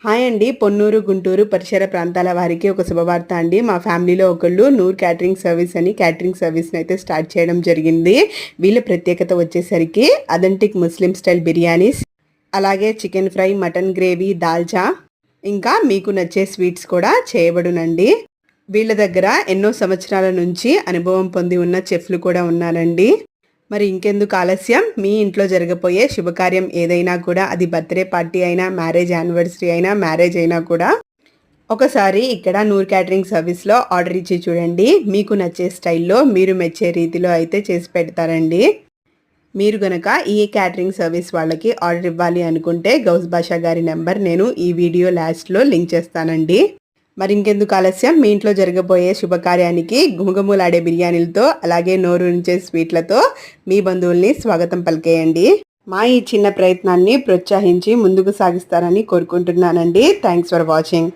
Hi అండి. పొన్నూరు, గుంటూరు పరిసర ప్రాంతాల వారికి ఒక శుభవార్త అండి. మా ఫ్యామిలీలో ఒకళ్ళు నూర్ క్యాటరింగ్ సర్వీస్ అని క్యాటరింగ్ సర్వీస్ని అయితే స్టార్ట్ చేయడం జరిగింది. వీళ్ళ ప్రత్యేకత వచ్చేసరికి అథెంటిక్ ముస్లిం స్టైల్ బిర్యానీస్, అలాగే chicken fry, mutton gravy, dalcha, ఇంకా మీకు నచ్చే స్వీట్స్ కూడా చేయబడునండి. వీళ్ళ దగ్గర ఎన్నో సంవత్సరాల నుంచి అనుభవం పొంది ఉన్న చెఫ్లు కూడా ఉన్నారండి. మరి ఇంకెందుకు ఆలస్యం, మీ ఇంట్లో జరగబోయే శుభకార్యం ఏదైనా కూడా, అది బర్త్డే పార్టీ అయినా, మ్యారేజ్ యానివర్సరీ అయినా, మ్యారేజ్ అయినా కూడా ఒకసారి ఇక్కడ నూర్ క్యాటరింగ్ సర్వీస్లో ఆర్డర్ ఇచ్చి చూడండి. మీకు నచ్చే స్టైల్లో, మీరు మెచ్చే రీతిలో అయితే చేసి పెడతారండి. మీరు గనక ఈ క్యాటరింగ్ సర్వీస్ వాళ్ళకి ఆర్డర్ ఇవ్వాలి అనుకుంటే గౌస్ బాషా గారి నెంబర్ నేను ఈ వీడియో లాస్ట్లో లింక్ చేస్తానండి. మరి ఇంకెందుకు ఆలస్యం, మీ ఇంట్లో జరగబోయే శుభకార్యానికి గుమగుమలాడే బిర్యానీలతో, అలాగే నోరూరించే స్వీట్లతో మీ బంధువుల్ని స్వాగతం పలికేయండి. మా ఈ చిన్న ప్రయత్నాన్ని ప్రోత్సహించి ముందుకు సాగిస్తారని కోరుకుంటున్నానండి. Thanks for watching.